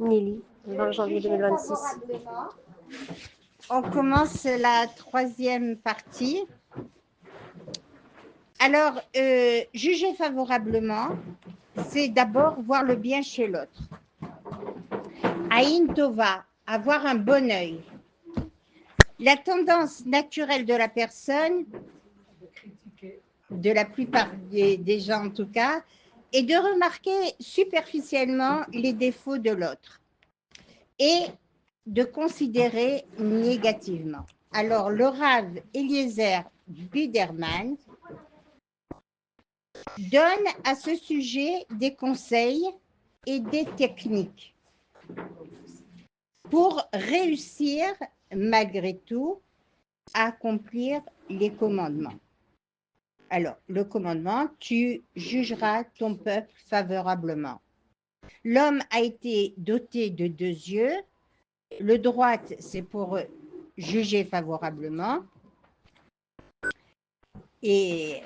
Nili, dans janvier 2026. On commence la troisième partie. Alors, juger favorablement, c'est d'abord voir le bien chez l'autre. Aïn Tova, avoir un bon œil. La tendance naturelle de la personne, de la plupart des gens en tout cas, est de remarquer superficiellement les défauts de l'autre et de considérer négativement. Alors, le Rav Eliezer Biderman donne à ce sujet des conseils et des techniques pour réussir malgré tout à accomplir les commandements. Alors, le commandement, tu jugeras ton peuple favorablement. L'homme a été doté de deux yeux. Le droit, c'est pour juger favorablement. Et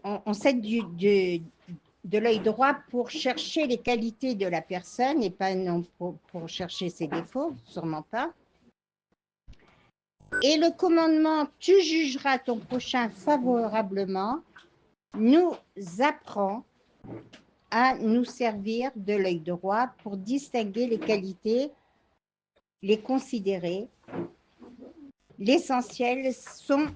on s'aide de l'œil droit pour chercher les qualités de la personne et pas non pour chercher ses défauts, sûrement pas. Et le commandement « tu jugeras ton prochain favorablement » nous apprend à nous servir de l'œil droit pour distinguer les qualités, les considérer. L'essentiel sans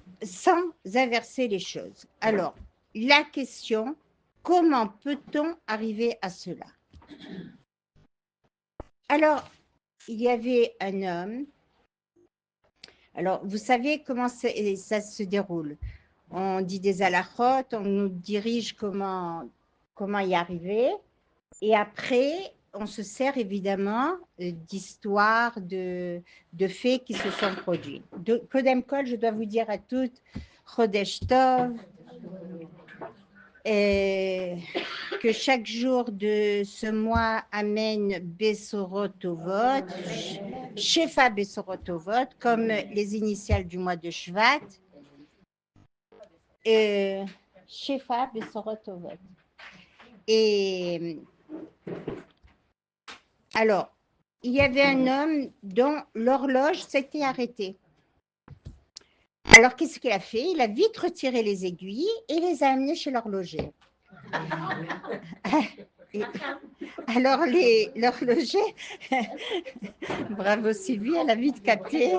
inverser les choses. Alors, la question, comment peut-on arriver à cela? Alors, il y avait un homme. Alors, vous savez comment ça se déroule. On dit des halachot, on nous dirige comment y arriver. Et après, on se sert évidemment d'histoires, de faits qui se sont produits. Kodem Kol, je dois vous dire à toutes, Chodesh Tov, que chaque jour de ce mois amène Besorot Tovot, Shefa Besorot Tovot, comme les initiales du mois de Shvat. Shefa Besorot Tovot. Et alors, il y avait un homme dont l'horloge s'était arrêtée. Alors, qu'est-ce qu'il a fait? Il a vite retiré les aiguilles et les a amenées chez l'horloger. Alors, l'horloger, bravo Sylvie, elle a vite capté.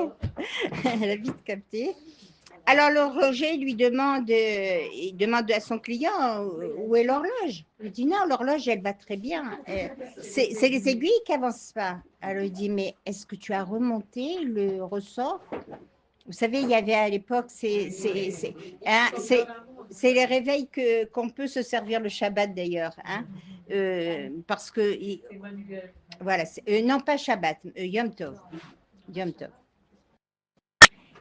Elle a vite capté. Alors, l'horloger il demande à son client où est l'horloge. Il dit non, l'horloge, elle va très bien. C'est les aiguilles qui n'avancent pas. Alors, il dit mais est-ce que tu as remonté le ressort? Vous savez, il y avait à l'époque, c'est les réveils qu'on peut se servir le Shabbat d'ailleurs. Hein, parce que, voilà, non pas Shabbat, Yom Tov. Yom Tov.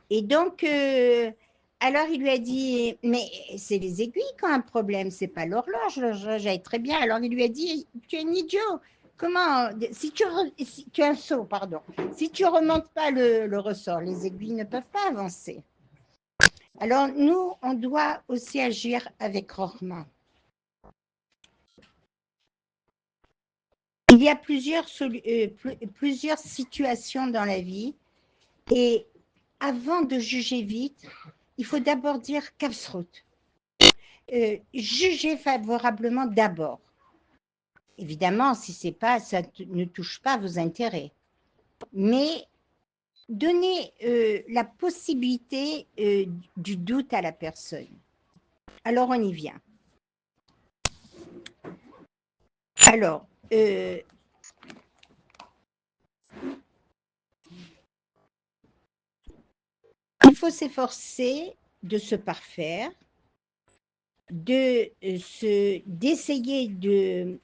Et donc, alors il lui a dit, mais c'est les aiguilles qui ont un problème, c'est pas l'horloge, l'horloge est très bien. Alors il lui a dit, tu es un idiot, comment, si tu es un sot, pardon, si tu remontes pas le ressort, les aiguilles ne peuvent pas avancer. Alors nous, on doit aussi agir avec Rochma. Il y a plusieurs situations dans la vie et avant de juger vite, il faut d'abord dire Kavsrut. Juger favorablement d'abord. Évidemment, si c'est pas, ça ne touche pas vos intérêts. Mais donner la possibilité du doute à la personne. Alors, on y vient. Alors, il faut s'efforcer de se parfaire, d'essayer de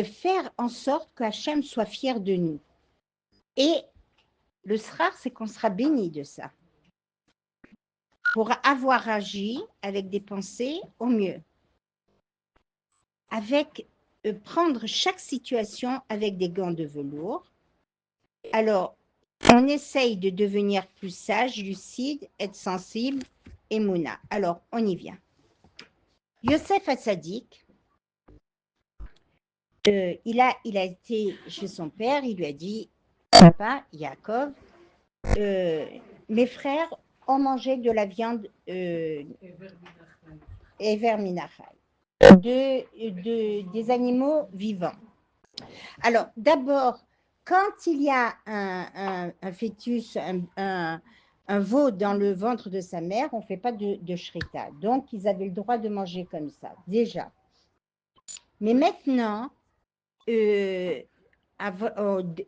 faire en sorte qu'Hachem soit fier de nous. Et le srar, c'est qu'on sera béni de ça. Pour avoir agi avec des pensées au mieux. Avec prendre chaque situation avec des gants de velours. Alors, on essaye de devenir plus sage, lucide, être sensible et mouna. Alors, on y vient. Yosef Hatzadik, il a été chez son père, il lui a dit, papa, Yaakov, mes frères ont mangé de la viande Ever Minachai, des animaux vivants. Alors, d'abord, quand il y a un fœtus, un veau dans le ventre de sa mère, on ne fait pas de shrita. Donc, ils avaient le droit de manger comme ça, déjà. Mais maintenant,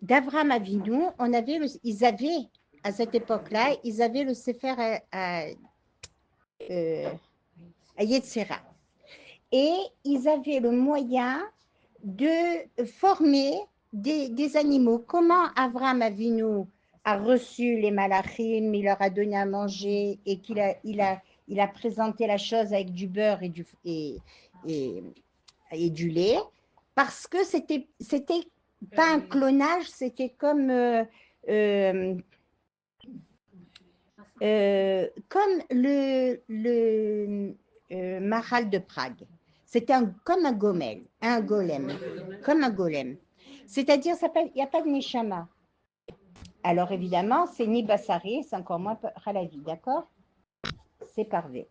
d'Avraham Avinu, ils avaient, à cette époque-là, ils avaient le Sefer à Yetzira. Et ils avaient le moyen de former des animaux. Comment Avraham Avinu a reçu les malachim, il leur a donné à manger et qu'il a, il a présenté la chose avec du beurre et du lait, parce que c'était pas un clonage, c'était comme le Maral de Prague. C'était comme un golem, comme un golem. C'est-à-dire, il n'y a pas de neshama. Alors évidemment, c'est ni bassari, c'est encore moins halavi, d'accord? C'est parvé.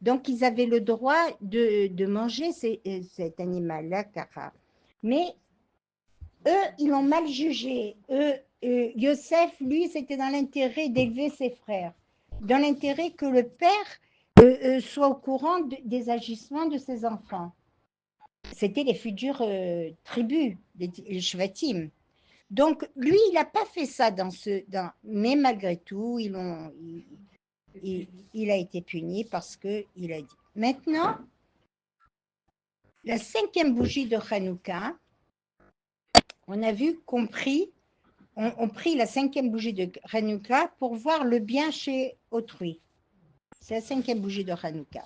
Donc, ils avaient le droit de manger cet animal-là, Kara. Mais eux, ils l'ont mal jugé. Yosef, lui, c'était dans l'intérêt d'élever ses frères, dans l'intérêt que le père soit au courant des agissements de ses enfants. C'était les futures tribus, les shvatim. Donc, lui, il n'a pas fait ça mais malgré tout, il a été puni parce qu'il a dit. Maintenant, la 5e bougie de Hanouka, on a vu qu'on prie la 5e bougie de Hanouka pour voir le bien chez autrui. C'est la 5e bougie de Hanouka.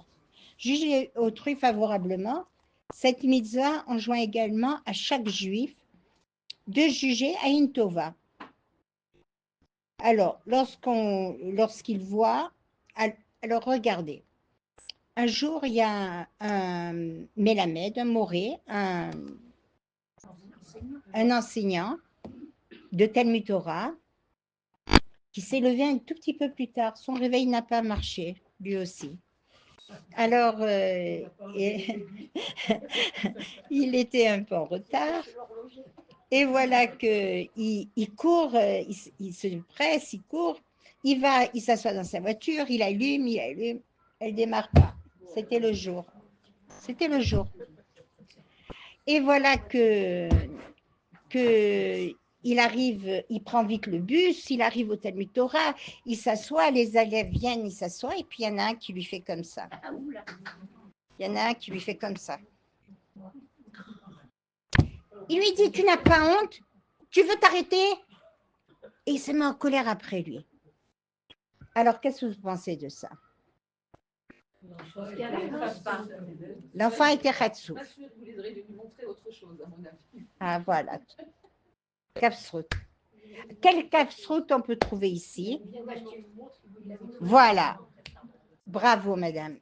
Juger autrui favorablement, cette mitzvah enjoint également à chaque juif de juger à une tova. Alors, lorsqu'il voit, alors regardez, un jour, il y a un Mélamed, un Moré, un enseignant de Talmud Torah qui s'est levé un tout petit peu plus tard. Son réveil n'a pas marché, lui aussi. Alors, il était un peu en retard. Et voilà qu'il court, il se presse, il court, il s'assoit dans sa voiture, il allume, elle ne démarre pas. C'était le jour. Et voilà il arrive, il prend vite le bus, il arrive au Talmud Torah, il s'assoit, les élèves viennent, il s'assoit, et puis il y en a un qui lui fait comme ça. Il lui dit, tu n'as pas honte? Tu veux t'arrêter? Et il se met en colère après lui. Alors, qu'est-ce que vous pensez de ça? L'enfant était khatsouf. Vous auriez dû lui montrer autre chose, à mon avis. Ah, voilà. Kafsrout. Quel kafsrout on peut trouver ici? Voilà. Bravo, madame.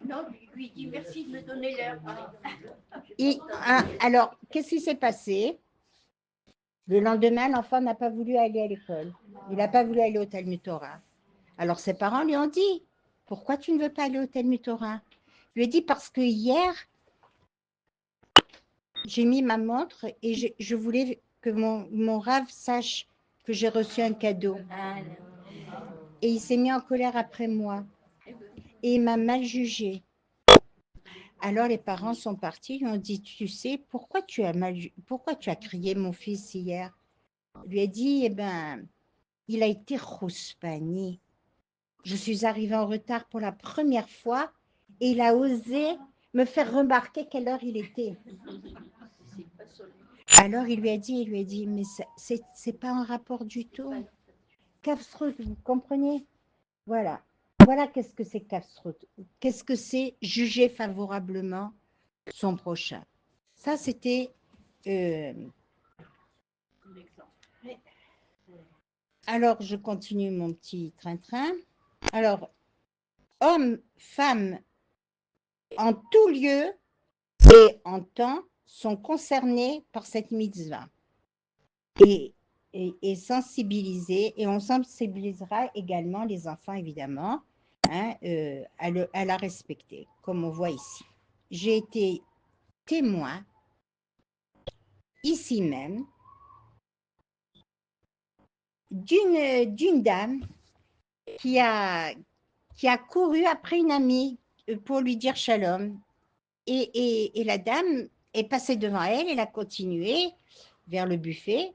Non, je lui dis merci de me donner l'air. Alors, qu'est-ce qui s'est passé? Le lendemain, l'enfant n'a pas voulu aller à l'école. Il n'a pas voulu aller au Talmud Torah. Alors, ses parents lui ont dit, pourquoi tu ne veux pas aller au Talmud Torah? Il lui a dit, parce que hier, j'ai mis ma montre et je voulais que mon rave sache que j'ai reçu un cadeau. Et il s'est mis en colère après moi. Et il m'a mal jugé. Alors les parents sont partis, ils ont dit, tu sais, pourquoi tu as crié mon fils hier? Il lui a dit, eh ben, il a été rouspani. Je suis arrivée en retard pour la première fois et il a osé me faire remarquer quelle heure il était. Alors il lui a dit, mais c'est pas un rapport du tout. Kafsrout, vous comprenez? Voilà. Voilà qu'est-ce que c'est Kafsrout. Qu'est-ce que c'est juger favorablement son prochain. Ça, c'était... Alors, je continue mon petit train-train. Alors, hommes, femmes, en tout lieu et en temps, sont concernés par cette mitzvah et sensibiliser, et on sensibilisera également les enfants, évidemment, hein, à la respecter, comme on voit ici. J'ai été témoin, ici même, d'une dame qui a couru après une amie pour lui dire shalom. Et la dame est passée devant elle, elle a continué vers le buffet.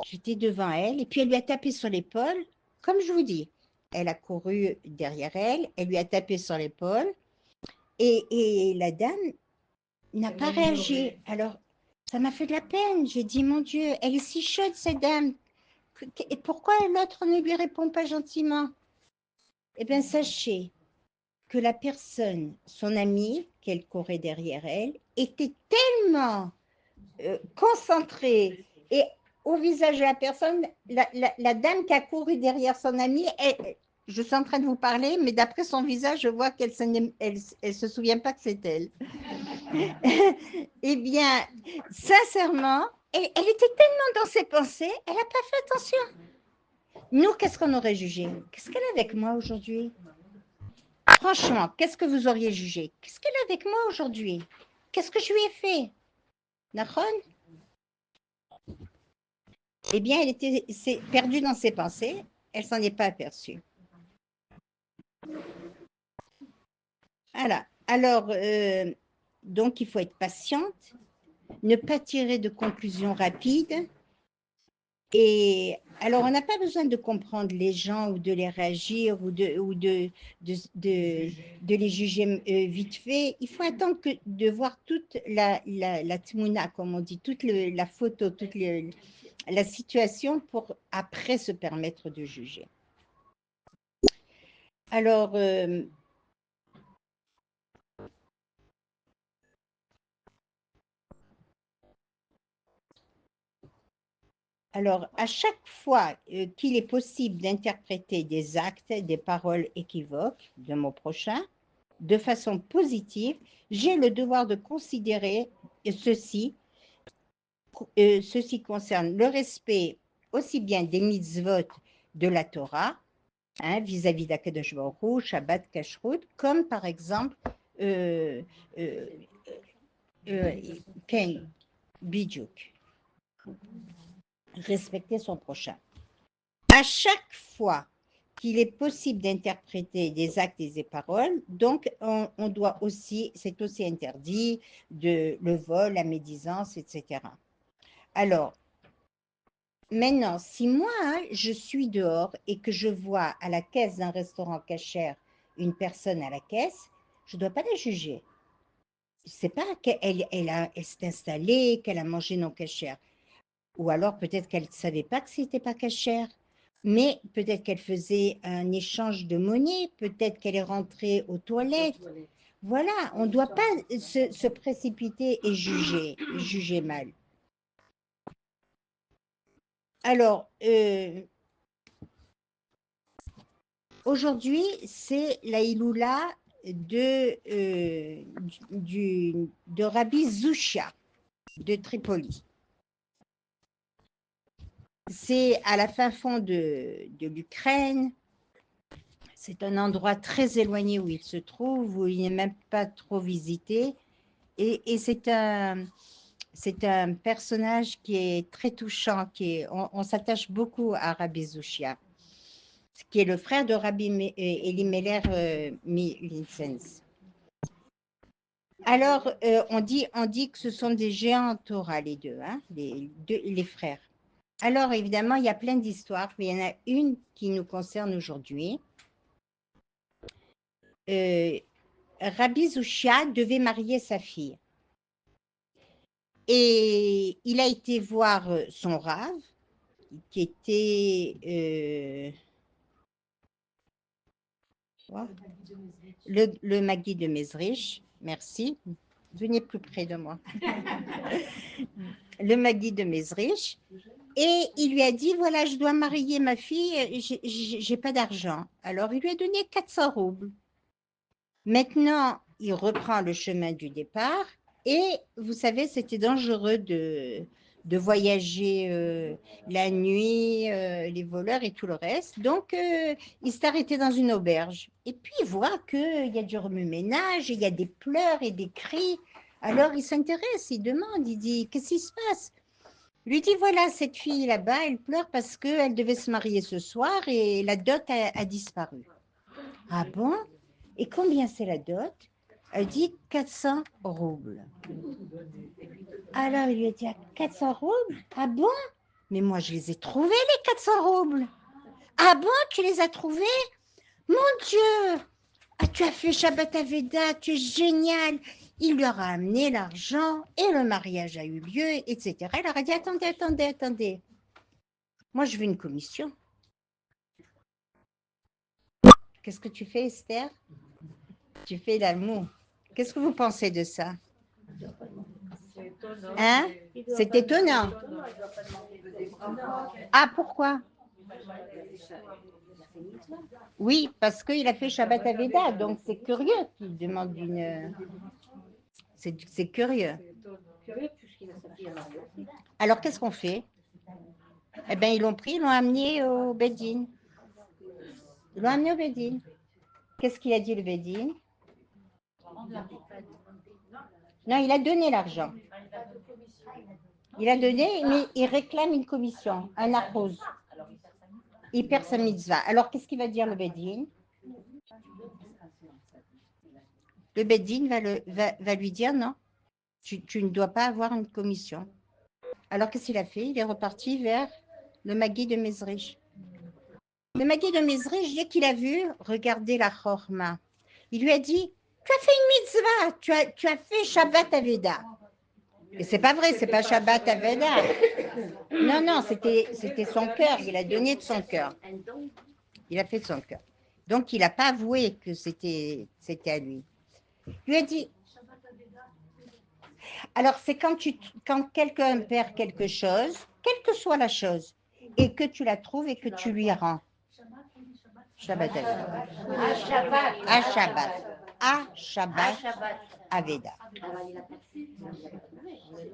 J'étais devant elle, et puis elle lui a tapé sur l'épaule, comme je vous dis. Elle a couru derrière elle, elle lui a tapé sur l'épaule, et la dame n'a pas réagi. Alors, ça m'a fait de la peine. J'ai dit, mon Dieu, elle est si chaude, cette dame. Et pourquoi l'autre ne lui répond pas gentiment? Eh bien, sachez que la personne, son amie, qu'elle courait derrière elle, était tellement concentrée et au visage de la personne, la dame qui a couru derrière son amie, je suis en train de vous parler, mais d'après son visage, je vois qu'elle elle se souvient pas que c'est elle. Eh bien, sincèrement, elle était tellement dans ses pensées, elle n'a pas fait attention. Nous, qu'est-ce qu'on aurait jugé? Qu'est-ce qu'elle a avec moi aujourd'hui? Franchement, qu'est-ce que vous auriez jugé? Qu'est-ce qu'elle a avec moi aujourd'hui? Qu'est-ce que je lui ai fait? Nahon? Eh bien, elle était perdue dans ses pensées, elle s'en est pas aperçue. Voilà. Alors, donc, il faut être patiente, ne pas tirer de conclusions rapides. Et alors, on n'a pas besoin de comprendre les gens ou de les réagir ou de les juger vite fait. Il faut attendre de voir toute la tmouna, comme on dit, toute la photo, toute la situation pour après se permettre de juger. Alors, à chaque fois qu'il est possible d'interpréter des actes, des paroles équivoques de mon prochain, de façon positive, j'ai le devoir de considérer ceci. Ceci concerne le respect aussi bien des mitzvot de la Torah, hein, vis-à-vis d'Akadosh Baruch Hu, Shabbat, Kashrut, comme par exemple Ken, Bidjouk, respecter son prochain. À chaque fois qu'il est possible d'interpréter des actes et des paroles, donc on doit aussi, c'est aussi interdit, le vol, la médisance, etc. Alors, maintenant, si moi, je suis dehors et que je vois à la caisse d'un restaurant cachère une personne à la caisse, je ne dois pas la juger. C'est pas qu'elle s'est installée, qu'elle a mangé non cachère. Ou alors peut-être qu'elle ne savait pas que ce n'était pas cachère. Mais peut-être qu'elle faisait un échange de monnaie, peut-être qu'elle est rentrée aux toilettes. Voilà, on ne doit pas se précipiter et juger mal. Alors, aujourd'hui, c'est la Iloula de Rabbi Zouchia de Tripoli. C'est à la fin fond de l'Ukraine. C'est un endroit très éloigné où il se trouve, où il n'est même pas trop visité. Et c'est un personnage qui est très touchant. On s'attache beaucoup à Rabbi Zouchia, qui est le frère de Rabbi Elimelech Linsens. Alors, on dit que ce sont des géants en Torah, les deux, hein, les frères. Alors, évidemment, il y a plein d'histoires, mais il y en a une qui nous concerne aujourd'hui. Rabbi Zouchia devait marier sa fille. Et il a été voir son rave, qui était le Magui de Mezrich. Merci. Venez plus près de moi. Le Magui de Mezrich. Et il lui a dit, voilà, je dois marier ma fille, j'ai pas d'argent. Alors, il lui a donné 400 roubles. Maintenant, il reprend le chemin du départ Et vous savez, c'était dangereux de voyager la nuit, les voleurs et tout le reste. Donc, il s'est arrêté dans une auberge. Et puis, il voit qu'il y a du remue-ménage, il y a des pleurs et des cris. Alors, il s'intéresse, il demande, il dit, qu'est-ce qui se passe? Il lui dit, voilà, cette fille là-bas, elle pleure parce qu'elle devait se marier ce soir et la dot a disparu. Ah bon? Et combien c'est la dot? Elle dit 400 roubles. Alors il lui a dit, 400 roubles? Ah bon? Mais moi je les ai trouvés les 400 roubles. Ah bon, tu les as trouvés? Mon Dieu! Ah, tu as fait Shabbat Aveda, tu es génial! Il leur a amené l'argent et le mariage a eu lieu, etc. Il leur a dit, attendez. Moi je veux une commission. Qu'est-ce que tu fais, Esther? Tu fais l'amour. Qu'est-ce que vous pensez de ça? Hein? C'est étonnant. Ah, pourquoi? Oui, parce qu'il a fait Shabbat Aveda, donc c'est curieux qu'il demande une... C'est curieux. Alors, qu'est-ce qu'on fait? Eh bien, ils l'ont pris, ils l'ont amené au Bedin. Ils l'ont amené au Bedin. Qu'est-ce qu'il a dit, le Bedin? Non, il a donné l'argent. Il a donné, mais il réclame une commission, un arrose. Il perd sa mitzvah. Alors, qu'est-ce qu'il va dire, le Bedin? Le Bedin va lui dire, non, tu ne dois pas avoir une commission. Alors, qu'est-ce qu'il a fait? Il est reparti vers le Magui de Mezrich. Le Magui de Mezrich, dès qu'il a vu, regardez la Chorma. Il lui a dit, tu as fait une mitzvah, tu as fait Shabbat Aveda. Et c'est pas vrai, c'est pas Shabbat Aveda. Non, c'était son cœur, il a donné de son cœur. Il a fait de son cœur. Donc, il n'a pas avoué que c'était à lui. Il lui a dit, alors c'est quand quelqu'un perd quelque chose, quelle que soit la chose, et que tu la trouves et que tu lui rends. Shabbat Aveda. À Shabbat Aveda.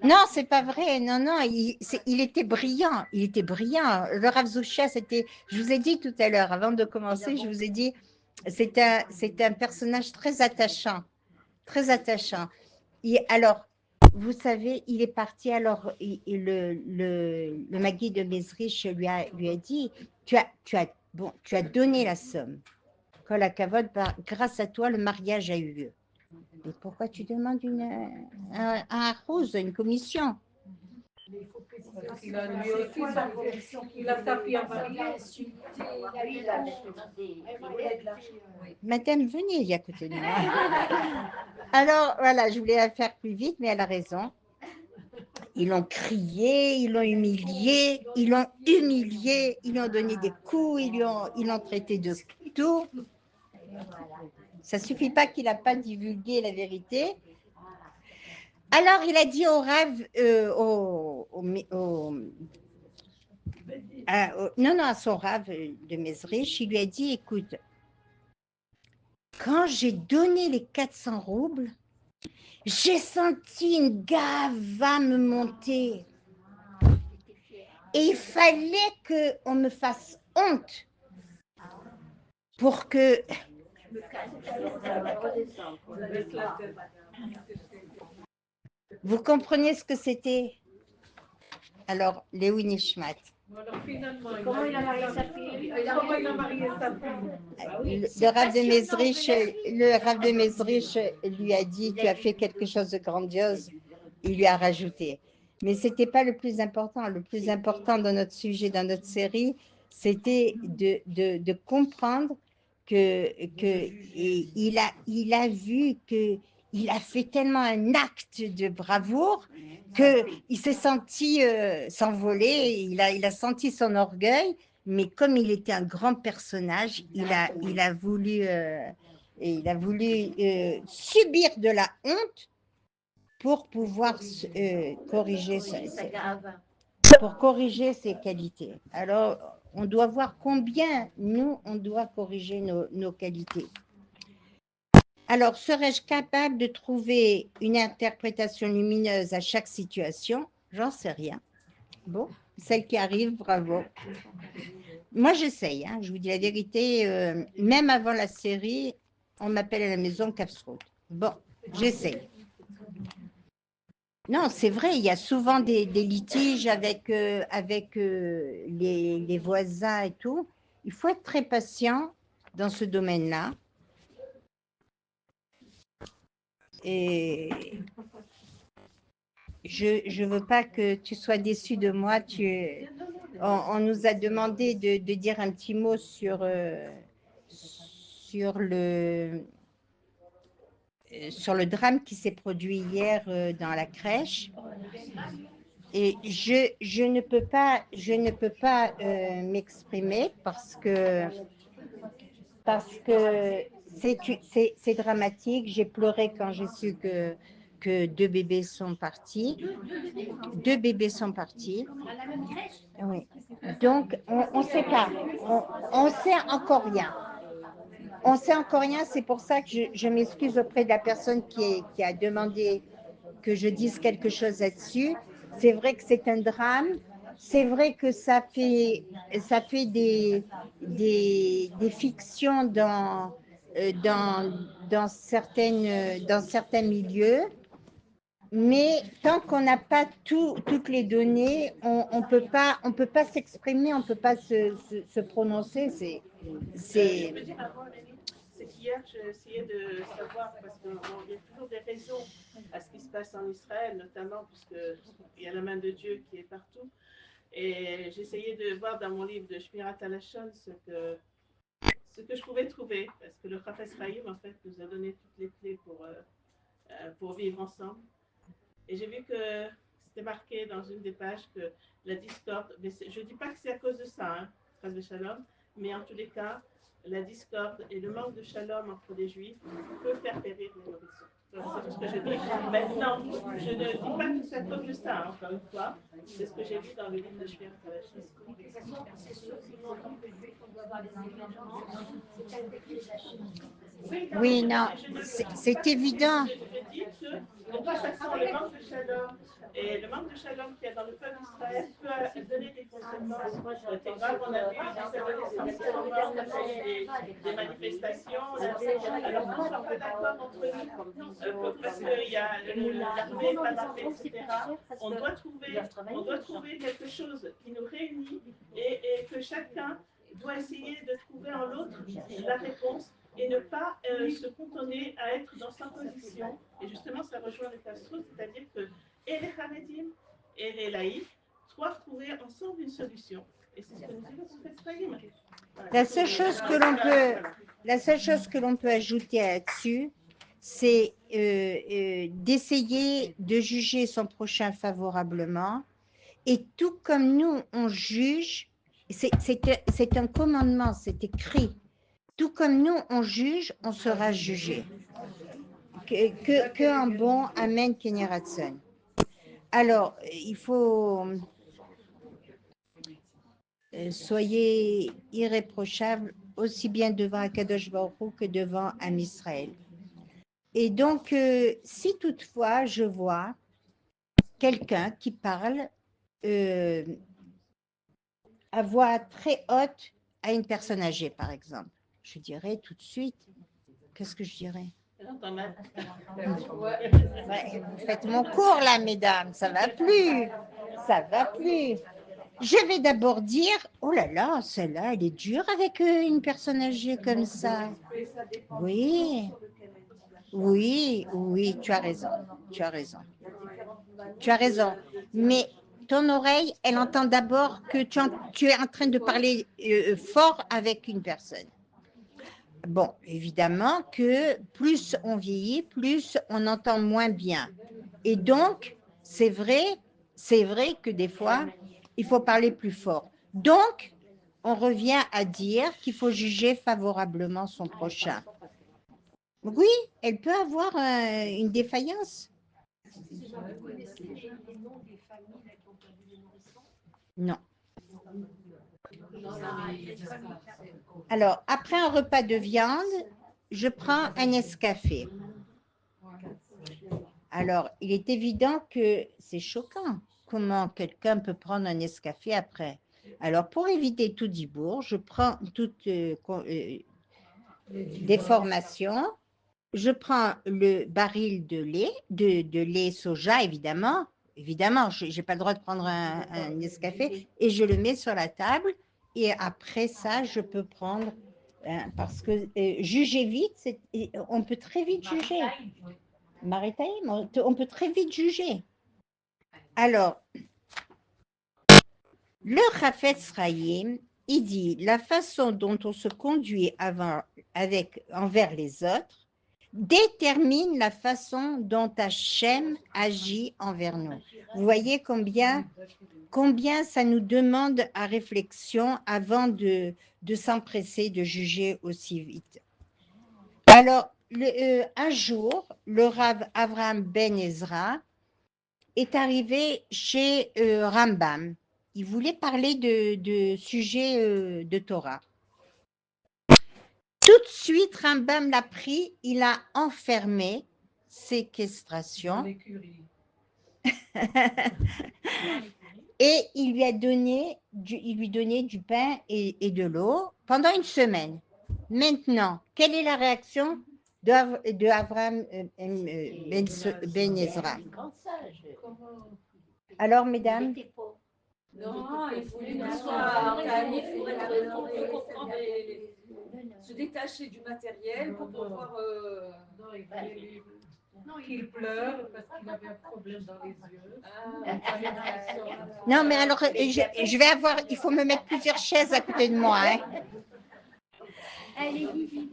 Non, c'est pas vrai. Non, il était brillant. Il était brillant. Le Rav Zoucha, je vous ai dit tout à l'heure, avant de commencer, je vous ai dit, c'est un personnage très attachant. Très attachant. Alors, vous savez, il est parti, alors le Magui de Mezrich lui a dit, tu as donné la somme. Kol hakavod, grâce à toi, le mariage a eu lieu. Mais pourquoi tu demandes un rose, une commission? Il a lui aussi, il a tapé à Marie. Madame, venez à côté de moi. Alors, voilà, je voulais la faire plus vite, mais elle a raison. Ils l'ont crié, ils l'ont humilié, ils l'ont donné des coups, ils l'ont traité de tout. Ça ne suffit pas qu'il n'a pas divulgué la vérité. Alors, il a dit au Rav, à son Rav de Mezrich, il lui a dit, écoute, quand j'ai donné les 400 roubles, j'ai senti une gava me monter. Et il fallait qu'on me fasse honte pour que... Vous comprenez ce que c'était? Alors, Léoui Nishmat. Comment il a marié sa fille? Le Rav de Mezrich lui a dit, tu as fait quelque chose de grandiose. Il lui a rajouté. Mais ce n'était pas le plus important. Le plus important dans notre sujet, dans notre série, c'était de comprendre qu'il a vu qu'il a fait tellement un acte de bravoure qu'il s'est senti s'envoler, il a senti son orgueil, mais comme il était un grand personnage, il a voulu subir de la honte pour pouvoir corriger ses qualités. Alors, on doit voir combien nous, on doit corriger nos qualités. Alors, serais-je capable de trouver une interprétation lumineuse à chaque situation? J'en sais rien. Bon, celle qui arrive, bravo. Moi, j'essaye, hein, je vous dis la vérité. Même avant la série, on m'appelle à la maison Capsroute. Bon, j'essaye. Non, c'est vrai, il y a souvent des litiges avec les voisins et tout. Il faut être très patient dans ce domaine-là. Et je ne veux pas que tu sois déçu de moi. On nous a demandé de dire un petit mot sur le drame qui s'est produit hier dans la crèche. Et je ne peux pas m'exprimer parce que c'est dramatique. J'ai pleuré quand j'ai su que deux bébés sont partis. Deux bébés sont partis. Oui. Donc, on ne sait pas. On sait encore rien. On sait encore rien. C'est pour ça que je m'excuse auprès de la personne qui a demandé que je dise quelque chose là-dessus. C'est vrai que c'est un drame. C'est vrai que ça fait des fictions dans certains milieux. Mais tant qu'on n'a pas toutes les données, on peut pas s'exprimer, on ne peut pas se prononcer. C'est c'est qu'hier, j'ai essayé de savoir, parce qu'il y a toujours des raisons à ce qui se passe en Israël, notamment puisqu'il y a la main de Dieu qui est partout. Et j'essayais de voir dans mon livre de Shmirat Halashon ce que je pouvais trouver, parce que le Chafetz Chaim, en fait, nous a donné toutes les clés pour vivre ensemble. Et j'ai vu que c'était marqué dans une des pages que la discorde, mais je ne dis pas que c'est à cause de ça, hein, Shalom, mais en tous les cas, la discorde et le manque de shalom entre les juifs peut faire périr les nourrissons. C'est tout ce que je dis. Maintenant, je ne dis pas que c'est à cause de ça, hein, encore une fois. C'est ce que j'ai vu dans le livre de Shmirat Halashon. C'est sûr, si on entend que les juifs, on doit avoir des engagements, c'est pas une décret de la Chine. Oui, non, c'est évident. Je dis que, de toute façon, le manque de shalom et le manque de shalom qu'il y a dans le peuple d'Israël peut donner des conséquences très graves. On a vu des adolescents qui sont morts, on a vu des manifestations. Alors qu'on ne soit pas d'accord entre nous, parce qu'il y a l'armée, pas l'armée, etc. On doit trouver quelque chose qui nous réunit et que chacun doit essayer de trouver en l'autre la réponse et ne pas se cantonner à être dans sa position. Et justement, ça rejoint le Castro, c'est-à-dire que et les Haredim et les laïcs doivent trouver ensemble une solution. Et c'est ce que nous disons qu'on fait Sahim. La seule chose que l'on peut ajouter là-dessus, c'est d'essayer de juger son prochain favorablement. Et tout comme nous, on juge, c'est un commandement, c'est écrit. Tout comme nous, on juge, on sera jugé. Que un bon Amen Kenny Ratson. Alors, il faut soyez irréprochables aussi bien devant Akadosh Baruch Hu que devant un Israël. Et donc, si toutefois je vois quelqu'un qui parle à voix très haute à une personne âgée, par exemple, je dirais tout de suite, qu'est-ce que je dirais? Ouais, vous faites mon cours là, mesdames, ça va plus, ça va plus. Je vais d'abord dire, oh là là, celle-là, elle est dure avec une personne âgée comme ça. Oui, oui, oui, tu as raison, tu as raison. Tu as raison, mais ton oreille, elle entend d'abord que tu es en train de parler fort avec une personne. Bon, évidemment que plus on vieillit, plus on entend moins bien. Et donc, c'est vrai que des fois, il faut parler plus fort. Donc, on revient à dire qu'il faut juger favorablement son prochain. Oui, elle peut avoir une défaillance. Non. Alors, après un repas de viande, je prends un Nescafé. Alors, il est évident que c'est choquant. Comment quelqu'un peut prendre un Nescafé après? Alors, pour éviter tout dibourg, je prends toute déformation. Je prends le baril de lait, de lait soja, évidemment. Évidemment, je n'ai pas le droit de prendre un Nescafé et je le mets sur la table. Et après ça, je peux prendre, parce que juger vite, on peut très vite juger. Maritime, on peut très vite juger. Alors, le Chafetz Chaim, il dit la façon dont on se conduit envers les autres détermine la façon dont Hachem agit envers nous. Vous voyez combien ça nous demande à réflexion avant de s'empresser de juger aussi vite. Alors, un jour, le Rav Avraham Ben Ezra est arrivé chez Rambam. Il voulait parler de sujets de Torah. Tout de suite, Rambam l'a pris, il a enfermé, séquestration, et il lui donnait du pain et de l'eau pendant une semaine. Maintenant, quelle est la réaction de Avraham Ben Ezra? Alors, mesdames? Non, il faut qu'il soit calife pour comprendre se détacher du matériel pour pouvoir. Non, il pleure parce qu'il avait un problème dans les yeux. Non, mais alors, je vais avoir, il faut me mettre plusieurs chaises à côté de moi. Hein.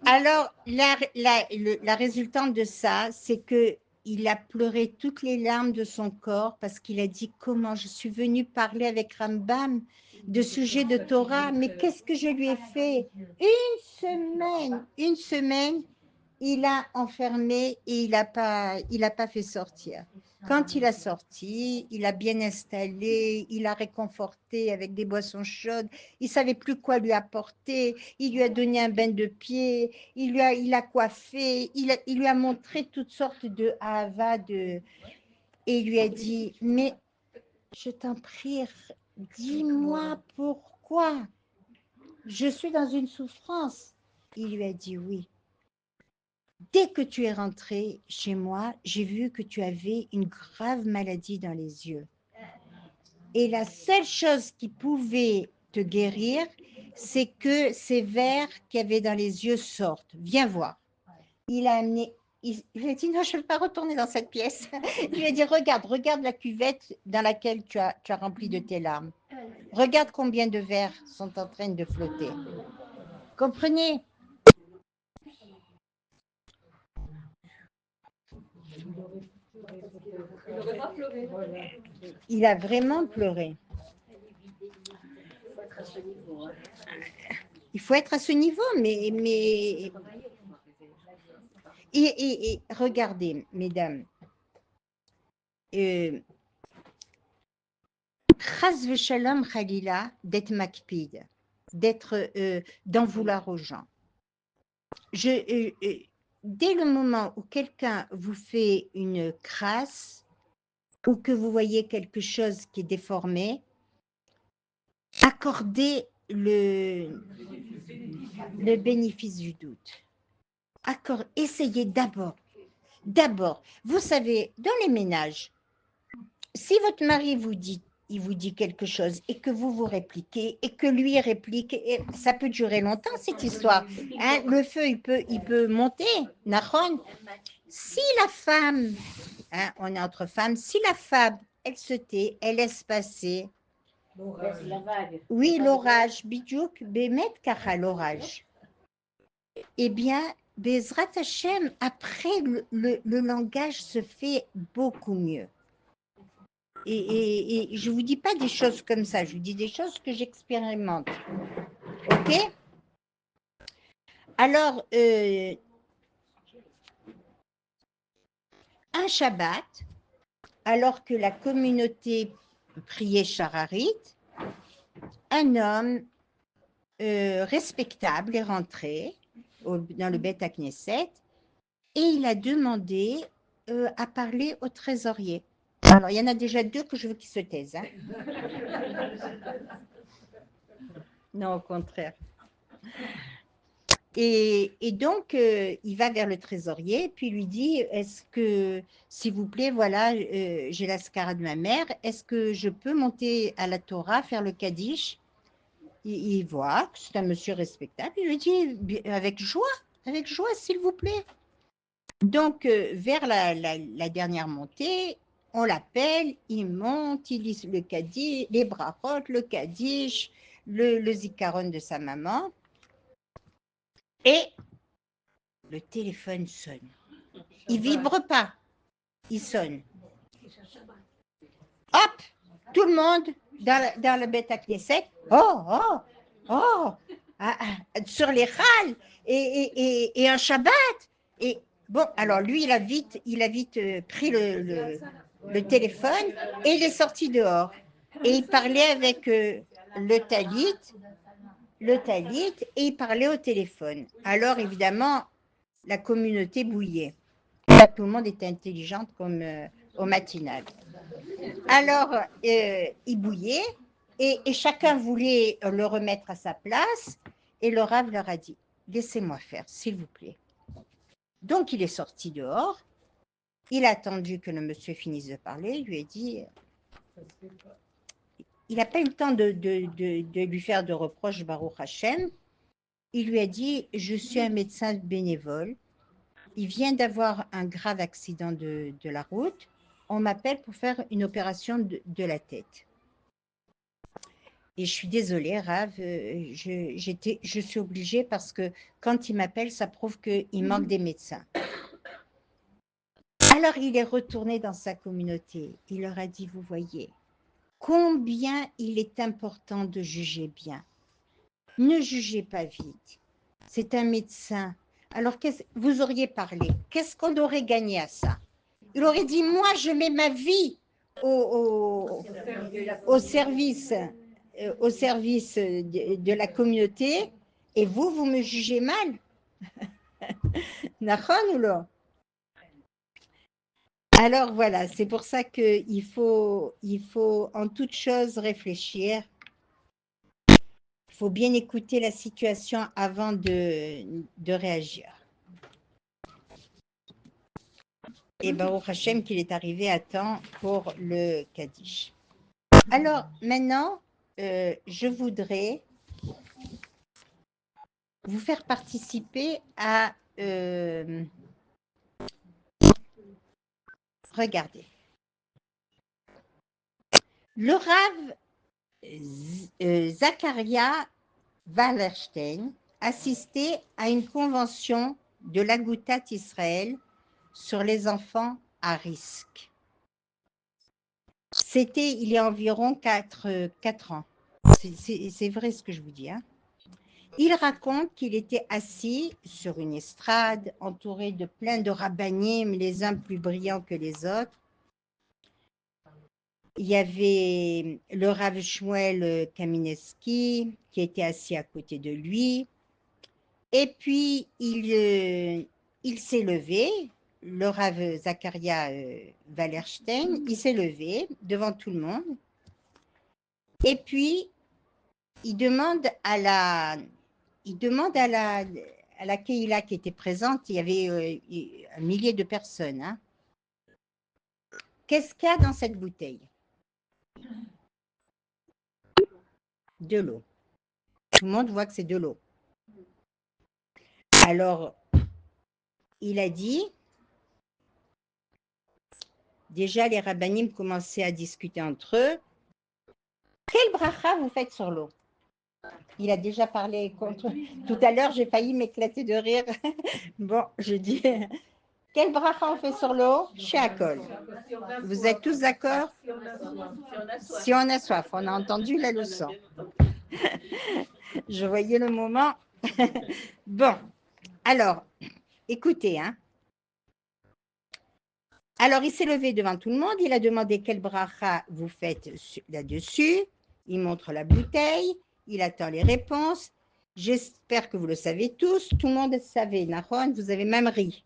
Alors, la résultante de ça, c'est que il a pleuré toutes les larmes de son corps parce qu'il a dit comment je suis venue parler avec Rambam de sujets de Torah, mais qu'est-ce que je lui ai fait? Une semaine, il a enfermé et il n'a pas fait sortir. Quand il a sorti, il a bien installé, il a réconforté avec des boissons chaudes, il ne savait plus quoi lui apporter, il lui a donné un bain de pied, il a coiffé, il lui a montré toutes sortes de ahava, et il lui a dit, mais je t'en prie, dis-moi pourquoi, je suis dans une souffrance. Il lui a dit oui. Dès que tu es rentré chez moi, j'ai vu que tu avais une grave maladie dans les yeux. Et la seule chose qui pouvait te guérir, c'est que ces vers qu'il y avait dans les yeux sortent. Viens voir. Il a amené, il a dit non, je ne veux pas retourner dans cette pièce. Il lui a dit regarde la cuvette dans laquelle tu as rempli de tes larmes. Regarde combien de vers sont en train de flotter. Comprenez? Il n'aurait pas pleuré. Il a vraiment pleuré. Il faut être à ce niveau, mais... Et regardez, mesdames, Chas v'shalom chalila, d'être makpid, d'en vouloir aux gens. Dès le moment où quelqu'un vous fait une crasse ou que vous voyez quelque chose qui est déformé, accordez le bénéfice du doute. Essayez d'abord. Vous savez, dans les ménages, si votre mari il vous dit quelque chose et que vous répliquez et que lui réplique, et ça peut durer longtemps cette histoire. Hein, le feu, il peut monter. Nahon. Si la femme, hein, on est entre femmes, si la femme, elle se tait, elle laisse passer. Oui, l'orage, bidjouk, bémet kacha l'orage. Eh bien, Bezrat Hashem, après, le langage se fait beaucoup mieux. Et je ne vous dis pas des choses comme ça, je vous dis des choses que j'expérimente. OK? Alors, un Shabbat, alors que la communauté priait Shararit, un homme respectable est rentré dans le Beth Knesset, et il a demandé à parler au trésorier. Alors, il y en a déjà 2 que je veux qu'ils se taisent. Hein. Non, au contraire. Et donc, il va vers le trésorier, puis lui dit, est-ce que, s'il vous plaît, voilà, j'ai la skara de ma mère, est-ce que je peux monter à la Torah, faire le Kaddish? Il voit que c'est un monsieur respectable, il lui dit, avec joie, s'il vous plaît. Donc, vers la dernière montée, on l'appelle, il monte, il lit le Kaddish, les brachot, le Kaddish, le zikaron de sa maman, et le téléphone sonne. Il vibre pas, il sonne. Hop, tout le monde dans le Beth Knesset, sur les chals et un Shabbat. Et bon, alors lui, il a vite pris le téléphone et il est sorti dehors. Et il parlait avec le talit, et il parlait au téléphone. Alors évidemment, la communauté bouillait. Pas tout le monde était intelligente comme au matinal. Alors, il bouillait et chacun voulait le remettre à sa place et le Rav leur a dit, laissez-moi faire, s'il vous plaît. Donc, il est sorti dehors, il a attendu que le monsieur finisse de parler, il lui a dit, il n'a pas eu le temps de lui faire de reproches, Baruch Hashem. Il lui a dit, je suis un médecin bénévole, il vient d'avoir un grave accident de la route, on m'appelle pour faire une opération de la tête. Et je suis désolée, Rav, je suis obligée parce que quand il m'appelle, ça prouve qu'il manque des médecins. Alors, il est retourné dans sa communauté. Il leur a dit, vous voyez, combien il est important de juger bien. Ne jugez pas vite. C'est un médecin. Alors, vous auriez parlé. Qu'est-ce qu'on aurait gagné à ça? Il aurait dit, moi, je mets ma vie au service de la communauté et vous me jugez mal. Nachon ou non? Alors voilà, c'est pour ça qu'il faut en toute chose réfléchir. Il faut bien écouter la situation avant de réagir. Et Baruch Hashem qu'il est arrivé à temps pour le Kaddish. Alors maintenant, je voudrais vous faire participer à... regardez. Le Rav Zakaria Wallerstein assistait à une convention de l'Agoutat Israël sur les enfants à risque. C'était il y a environ 4 ans. C'est vrai ce que je vous dis. Hein. Il raconte qu'il était assis sur une estrade entouré de plein de rabbanim, les uns plus brillants que les autres. Il y avait le Rav Shmuel Kamineski qui était assis à côté de lui. Et puis, il s'est levé, le Rav Zakaria Wallerstein, il s'est levé devant tout le monde. Et puis, il demande à la Keïla qui était présente, il y avait un millier de personnes. Hein. Qu'est-ce qu'il y a dans cette bouteille? De l'eau. Tout le monde voit que c'est de l'eau. Alors, il a dit, déjà les rabbanim commençaient à discuter entre eux, quel bracha vous faites sur l'eau? Il a déjà parlé contre... Tout à l'heure, j'ai failli m'éclater de rire. Bon, je dis, quel bracha on fait sur l'eau? Sheakol. Vous êtes tous d'accord? Si on a soif, on a entendu la leçon. Je voyais le moment. Bon, alors, écoutez, hein. Alors, il s'est levé devant tout le monde, il a demandé quel bracha vous faites là-dessus, il montre la bouteille, il attend les réponses, J'espère que vous le savez tous. Tout le monde le savait. Nahon, vous avez même ri.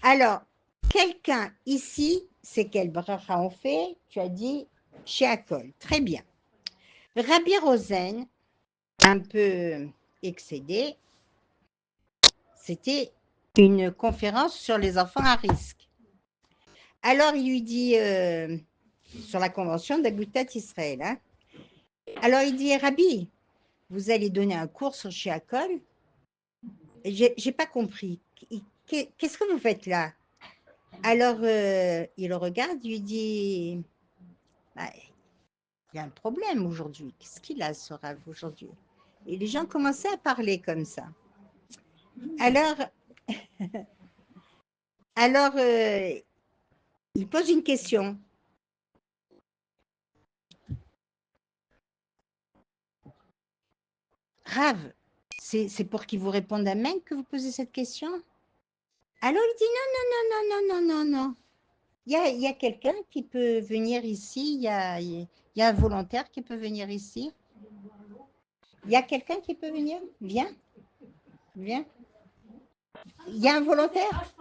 Alors, quelqu'un ici, c'est quel bracha on fait? Tu as dit Sheakol. Très bien. Rabbi Rosen, un peu excédé, c'était une conférence sur les enfants à risque. Alors, il lui dit, sur la convention d'Agutat Israël, hein, alors il dit, Rabbi, vous allez donner un cours sur Sheakol? J'ai pas compris. Qu'est-ce que vous faites là? Alors, il le regarde, il lui dit, bah, il y a un problème aujourd'hui. Qu'est-ce qu'il a, ce Rav, aujourd'hui? Et les gens commençaient à parler comme ça. Alors, alors il pose une question. Rav, c'est pour qu'il vous réponde amen que vous posez cette question? Alors il dit non, non, non, non, non, non, non. Il y a quelqu'un qui peut venir ici, il y a un volontaire qui peut venir ici. Il y a quelqu'un qui peut venir? Viens, viens. Il y a un volontaire?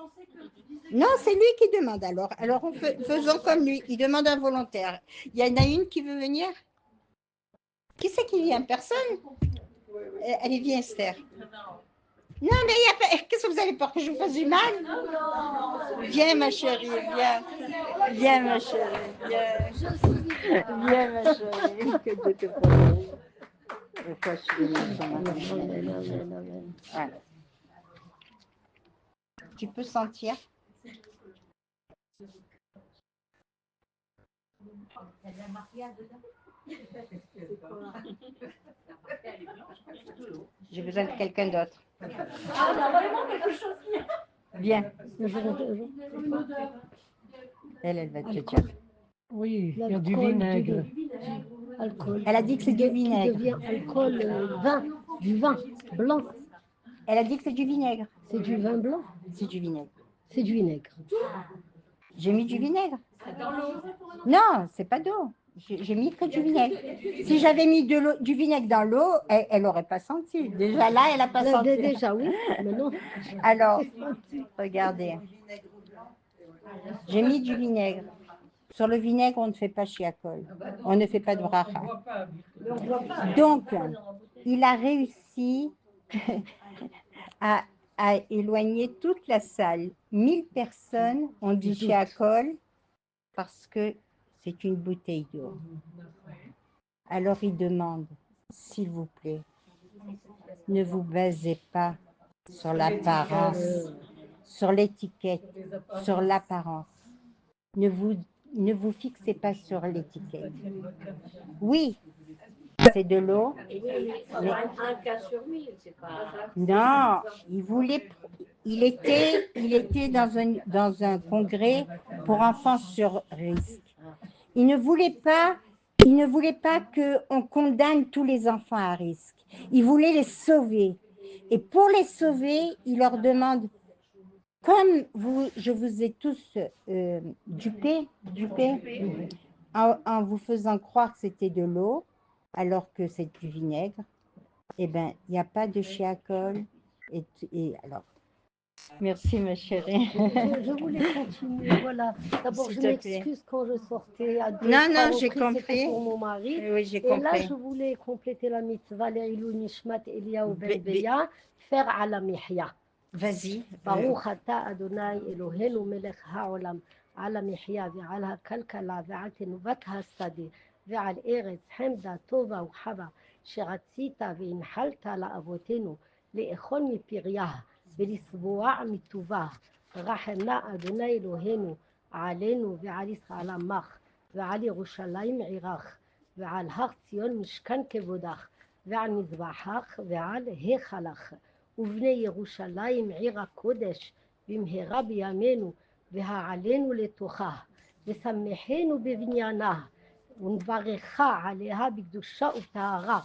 Non, c'est lui qui demande alors. Alors faisons comme lui, il demande un volontaire. Il y en a une qui veut venir? Qui c'est qui vient? Personne? Allez, viens Esther. Non, mais il y a pas... Qu'est-ce que vous avez peur que je vous fasse du mal? Viens ma chérie, viens. Viens ma chérie, viens. Viens ma chérie, que Dieu te protège. Pourquoi je suis venue sur ma vie? Voilà. Tu peux sentir? J'ai besoin de quelqu'un d'autre. Viens. Elle va te dire. Oui, il y a du vinaigre. Alcool. Elle a dit que c'est du vinaigre. Qui devient alcool, vin, du vin blanc. Elle a dit que c'est du vinaigre. C'est du vin blanc. C'est du vinaigre. C'est du vinaigre. J'ai mis du vinaigre. Non, c'est pas d'eau. J'ai mis que du vinaigre. Si j'avais mis du vinaigre dans l'eau, elle n'aurait pas senti. Déjà là, elle n'a pas senti. Déjà, oui, mais non. Alors, regardez. J'ai mis du vinaigre. Sur le vinaigre, on ne fait pas shiakol. On ne fait pas de bracha. Donc, il a réussi à éloigner toute la salle. 1000 personnes ont dit shiakol parce que c'est une bouteille d'eau. Alors il demande, s'il vous plaît, ne vous basez pas sur l'apparence, sur l'étiquette, sur l'apparence. Ne vous fixez pas sur l'étiquette. Oui, c'est de l'eau. Mais... Un cas sur 1000, c'est pas... Non, il était dans un congrès pour enfants sur risque. Il ne voulait pas qu'on condamne tous les enfants à risque. Il voulait les sauver. Et pour les sauver, il leur demande, comme je vous ai tous dupé en vous faisant croire que c'était de l'eau, alors que c'est du vinaigre, eh bien, il n'y a pas de shiakol. Et alors, merci ma chérie. Je voulais continuer, voilà. D'abord, S'il je te m'excuse quand je sortais à deux, Non, trois non, j'ai reprises, compris. c'était pour mon mari. Oui, j'ai Et là, compris. je voulais compléter la mitzvah, l'Eilou Nishmat Eliyahu Ben Beya, faire à la mihya. Vas-y. ברוך אתה אדוני אלוהינו מלך העולם על המחיה ועל הכלכלה ועל תנובת השדה ועל ארץ חמדה טובה וחווה שרצית והנחלת לאבותינו לאכול מפריה ולשבוע מטובה. רחמנה אדוני אלוהינו עלינו ועל ישראל עמך ועל ירושלים עירך ועל הר ציון משכן כבודך ועל מזבחך ועל היכלך. ובני ירושלים עיר הקודש במהרה בימינו והעלינו לתוכה ושמחנו בבניינה ונברכך עליה בקדושה וטהרה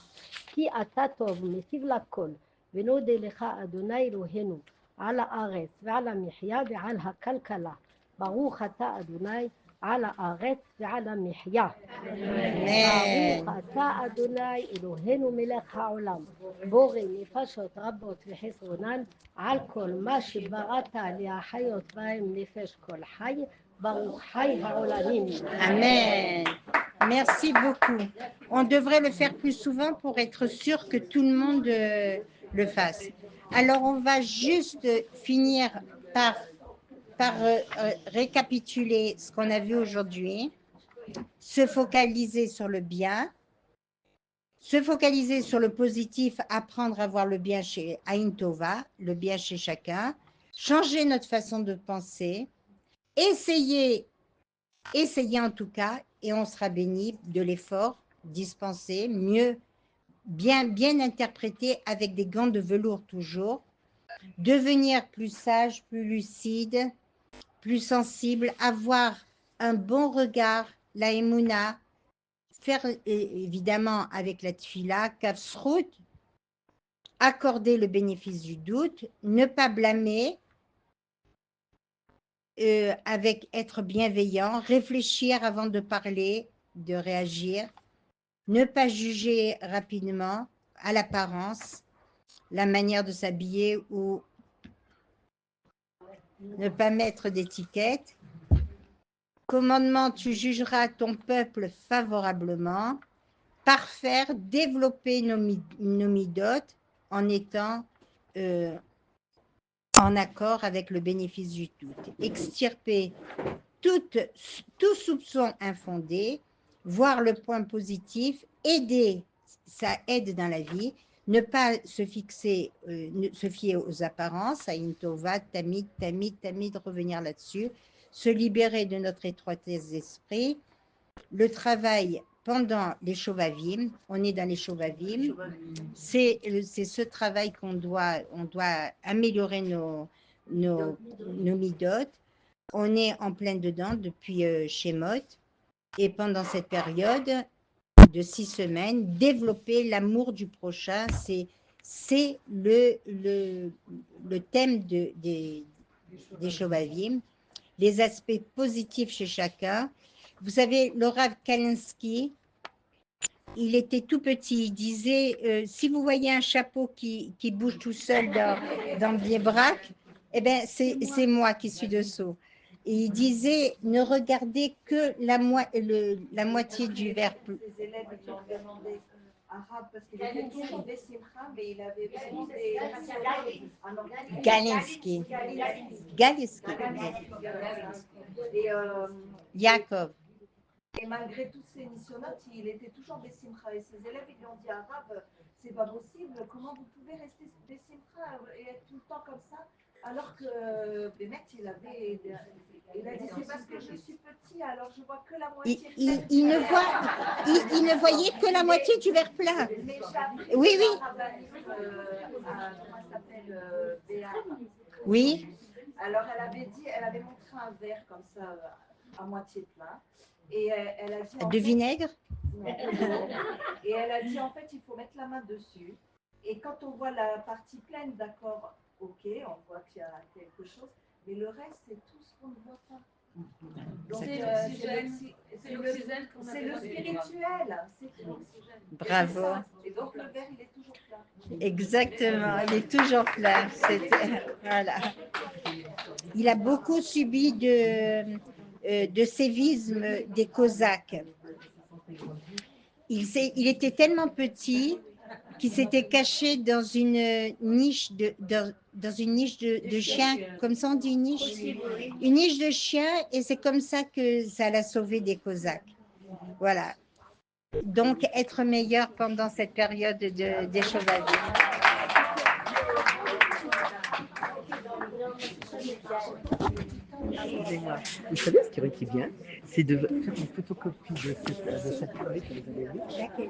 כי אתה טוב ומטיב לכל ונודה לך אדוני אלוהינו על הארץ ועל המחיה ועל הכלכלה ברוך אתה אדוני على הארץ ועל המחיה. Amen. ברוך אתה אדוני אלוהינו מלך העולם, בורא נפשות רבות וחסרונן, על כל מה שבראת להחיות בהם נפש כל חי, ברוך חי העולמים. Amen. Merci beaucoup. On devrait le faire plus souvent pour être sûr que tout le monde le fasse. Alors, on va juste finir par récapituler ce qu'on a vu aujourd'hui, se focaliser sur le bien, se focaliser sur le positif, apprendre à voir le bien chez Aïn Tova, le bien chez chacun, changer notre façon de penser, essayer en tout cas, et on sera béni de l'effort dispensé, mieux, bien interprété avec des gants de velours toujours, devenir plus sage, plus lucide, plus sensible, avoir un bon regard, la émouna, faire évidemment avec la tfila, kafsrout, accorder le bénéfice du doute, ne pas blâmer, avec être bienveillant, réfléchir avant de parler, de réagir, ne pas juger rapidement à l'apparence, la manière de s'habiller ou ne pas mettre d'étiquette. Commandement, tu jugeras ton peuple favorablement. Parfaire, développer nos midotes en étant en accord avec le bénéfice du tout. Extirper tout soupçon infondé, voir le point positif, aider, ça aide dans la vie, ne pas se fier aux apparences, à Intova, Tamid, revenir là-dessus, se libérer de notre étroitesse d'esprit, le travail pendant les Shovavim, on est dans les Shovavim, c'est ce travail on doit améliorer nos midotes. On est en plein dedans depuis Shemot, et pendant cette période de 6 semaines, développer l'amour du prochain, c'est le thème des Shovavim, les aspects positifs chez chacun. Vous savez, le Rav Kalinsky, il était tout petit, il disait, si vous voyez un chapeau qui bouge tout seul dans les braques, eh ben, c'est moi qui suis dessous. Et il disait, ne regardez que la moitié du verre. Ses élèves lui ont demandé arabe parce qu'il était toujours des simcha, mais il avait vraiment des Galinsky. Et, Yaakov. et malgré toutes ces missionnautes, il était toujours des simcha. Et ses élèves ils lui ont dit arabe, c'est pas possible, comment vous pouvez rester des simcha et être tout le temps comme ça alors que Bémet, il a dit c'est parce que je suis petit, alors je vois que la moitié. Il ne voyait que la moitié du verre plein. Oui. Comment s'appelle Béa. Oui. Alors elle avait montré un verre comme ça à moitié plein. Et elle a dit. De vinaigre. Et elle a dit en fait il faut mettre la main dessus. Et quand on voit la partie pleine, d'accord, ok, on voit qu'il y a quelque chose, mais le reste c'est tout ce qu'on ne voit pas. Donc, c'est le spirituel, c'est l'oxygène. Bravo. Et donc le verre il est toujours plein. Exactement, il est toujours plein. Voilà. Il a beaucoup subi de sévisme des Cosaques. Il était tellement petit qu'il s'était caché dans une niche de chien, comme ça on dit une niche de chien, et c'est comme ça que ça l'a sauvé des Cosaques. Voilà. Donc, être meilleur pendant cette période des chevaliers. Excusez-moi. Vous savez ce qui aurait été bien, c'est de faire une photocopie de cette feuille que vous avez vue.